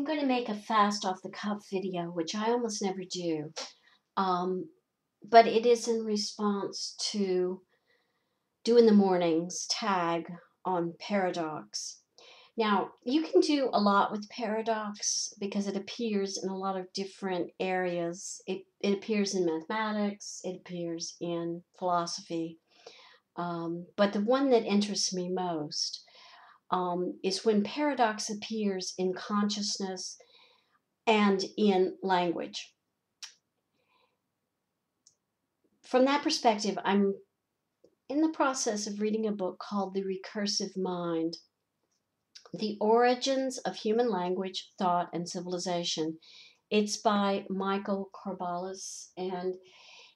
I'm going to make a fast off the cuff video, which I almost never do. But it is in response to Dewinthemorning's tag on paradox. Now, you can do a lot with paradox because it appears in a lot of different areas. It appears in mathematics, it appears in philosophy. But the one that interests me most is when paradox appears in consciousness and in language. From that perspective, I'm in the process of reading a book called The Recursive Mind: The Origins of Human Language, Thought, and Civilization. It's by Michael Corballis, and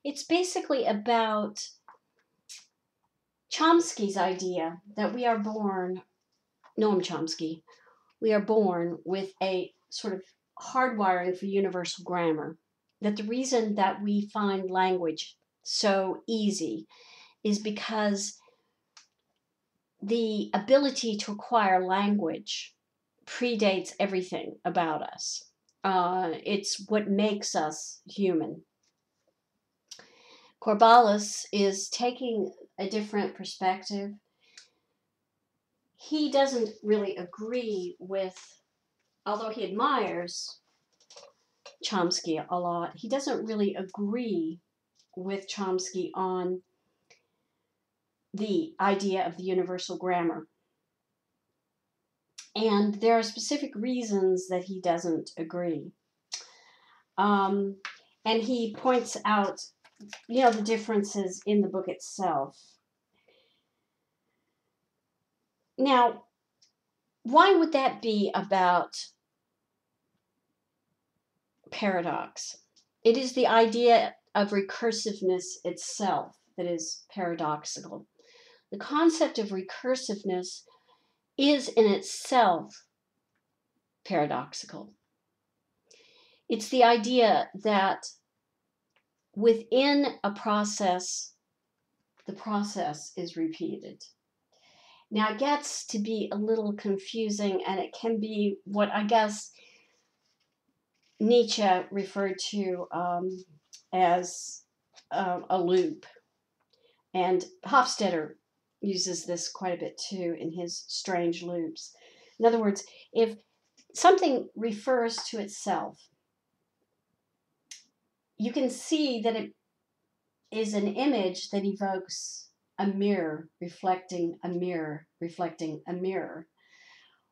it's basically about Chomsky's idea that we are born, Noam Chomsky, we are born with a sort of hardwiring for universal grammar. That the reason that we find language so easy is because the ability to acquire language predates everything about us. It's what makes us human. Corballis is taking a different perspective. He doesn't really agree with, although he admires Chomsky a lot, he doesn't really agree with Chomsky on the idea of the universal grammar. And there are specific reasons that he doesn't agree. And he points out, the differences in the book itself. Now, why would that be about paradox? It is the idea of recursiveness itself that is paradoxical. The concept of recursiveness is in itself paradoxical. It's the idea that within a process, the process is repeated. Now, it gets to be a little confusing, and it can be what I guess Nietzsche referred to as a loop. And Hofstadter uses this quite a bit too in his strange loops. In other words, if something refers to itself, you can see that it is an image that evokes a mirror reflecting a mirror reflecting a mirror,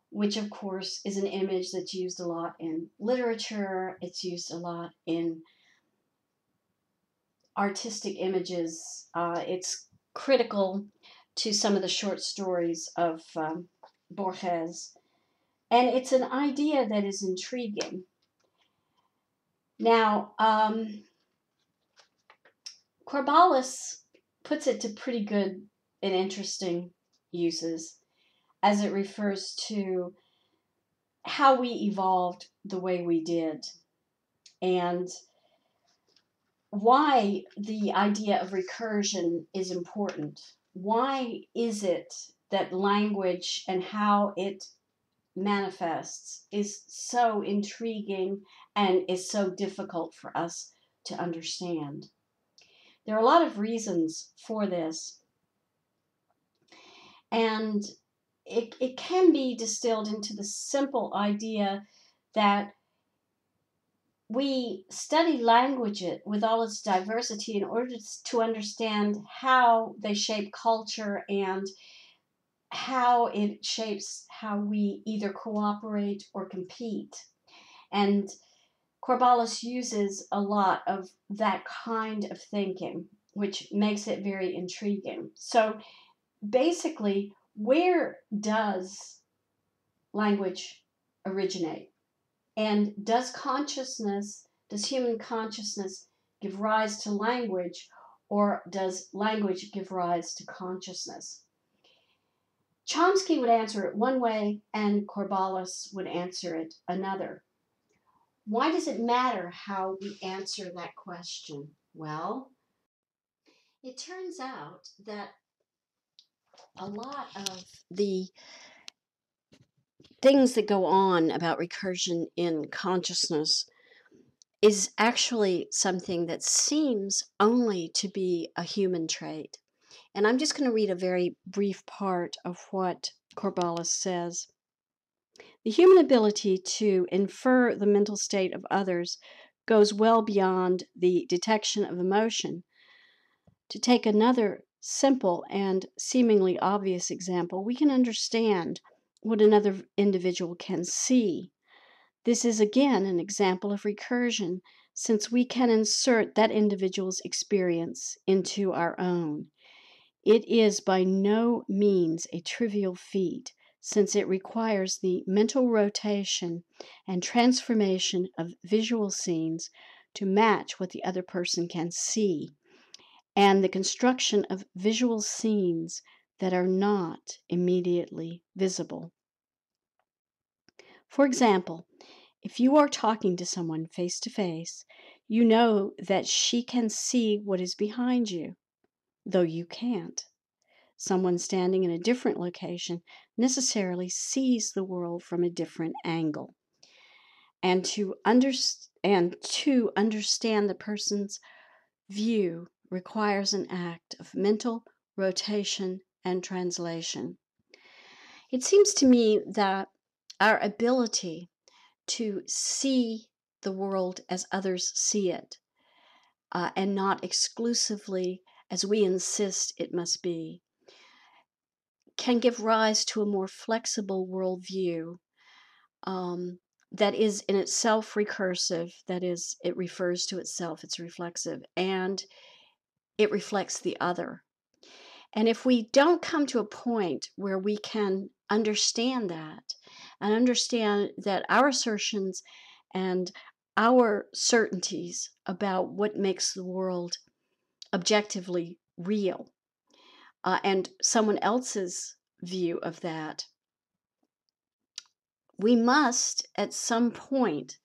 which of course is an image that's used a lot in literature. It's used a lot in artistic images. It's critical to some of the short stories of Borges. And it's an idea that is intriguing. Now, Corballis puts it to pretty good and interesting uses as it refers to how we evolved the way we did and why the idea of recursion is important. Why is it that language and how it manifests is so intriguing and is so difficult for us to understand? There are a lot of reasons for this, and it can be distilled into the simple idea that we study language with all its diversity in order to understand how they shape culture and how it shapes how we either cooperate or compete. And Corballis uses a lot of that kind of thinking, which makes it very intriguing. So basically, where does language originate? And does human consciousness give rise to language, or does language give rise to consciousness? Chomsky would answer it one way, and Corballis would answer it another. Why does it matter how we answer that question? Well, it turns out that a lot of the things that go on about recursion in consciousness is actually something that seems only to be a human trait. And I'm just going to read a very brief part of what Corballis says. The human ability to infer the mental state of others goes well beyond the detection of emotion. To take another simple and seemingly obvious example, we can understand what another individual can see. This is again an example of recursion, since we can insert that individual's experience into our own. It is by no means a trivial feat, since it requires the mental rotation and transformation of visual scenes to match what the other person can see, and the construction of visual scenes that are not immediately visible. For example, if you are talking to someone face to face, you know that she can see what is behind you, though you can't. Someone standing in a different location necessarily sees the world from a different angle. And to understand the person's view requires an act of mental rotation and translation. It seems to me that our ability to see the world as others see it, and not exclusively as we insist it must be, can give rise to a more flexible worldview that is in itself recursive. That is, it refers to itself, it's reflexive, and it reflects the other. And if we don't come to a point where we can understand that, and understand that our assertions and our certainties about what makes the world objectively real, and someone else's view of that, we must at some point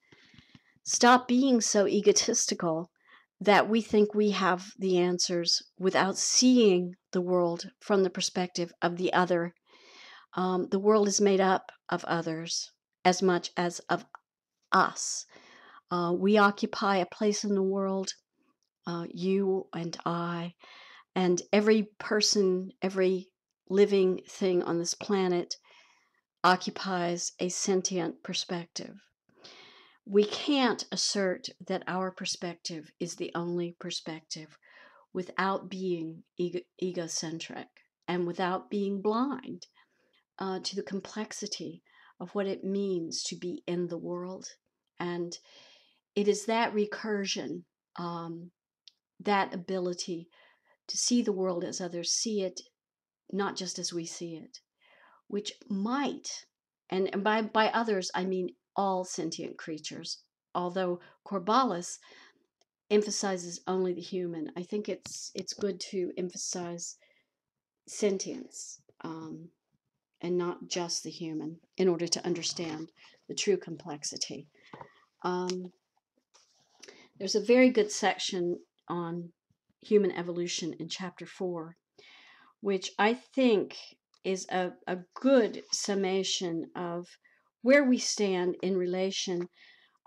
stop being so egotistical that we think we have the answers without seeing the world from the perspective of the other. The world is made up of others as much as of us. We occupy a place in the world, you and I, and every person, every living thing on this planet occupies a sentient perspective. We can't assert that our perspective is the only perspective without being egocentric and without being blind to the complexity of what it means to be in the world. And it is that recursion, that ability to see the world as others see it, not just as we see it, which might, and by others, I mean all sentient creatures, although Corballis emphasizes only the human. I think it's good to emphasize sentience, and not just the human, in order to understand the true complexity. There's a very good section on human evolution in chapter 4, which I think is a good summation of where we stand in relation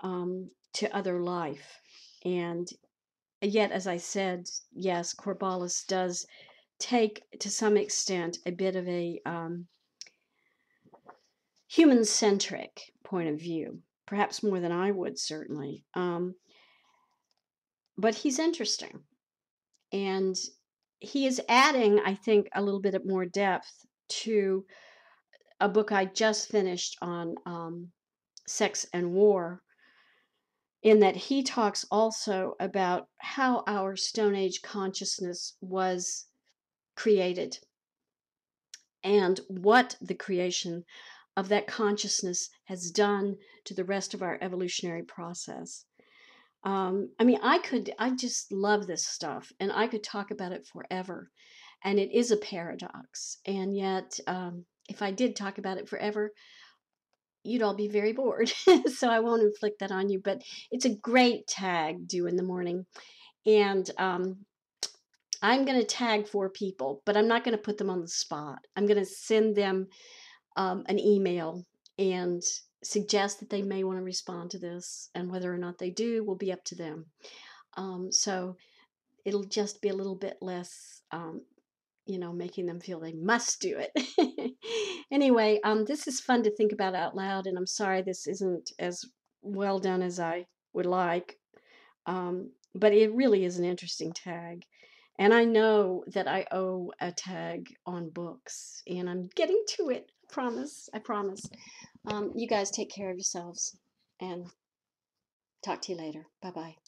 to other life. And yet, as I said, yes, Corballis does take, to some extent, a bit of a human-centric point of view, perhaps more than I would, certainly. But he's interesting. And he is adding, I think, a little bit more depth to a book I just finished on sex and war, in that he talks also about how our Stone Age consciousness was created and what the creation of that consciousness has done to the rest of our evolutionary process. I mean, I just love this stuff, and I could talk about it forever. And it is a paradox. And yet, if I did talk about it forever, you'd all be very bored. So I won't inflict that on you. But it's a great tag, Dewinthemorning. And I'm going to tag 4 people, but I'm not going to put them on the spot. I'm going to send them an email and suggest that they may want to respond to this, and whether or not they do will be up to them. So it'll just be a little bit less, making them feel they must do it. Anyway, this is fun to think about out loud, and I'm sorry this isn't as well done as I would like. But it really is an interesting tag. And I know that I owe a tag on books, and I'm getting to it. I promise. I promise. You guys take care of yourselves, and talk to you later. Bye bye.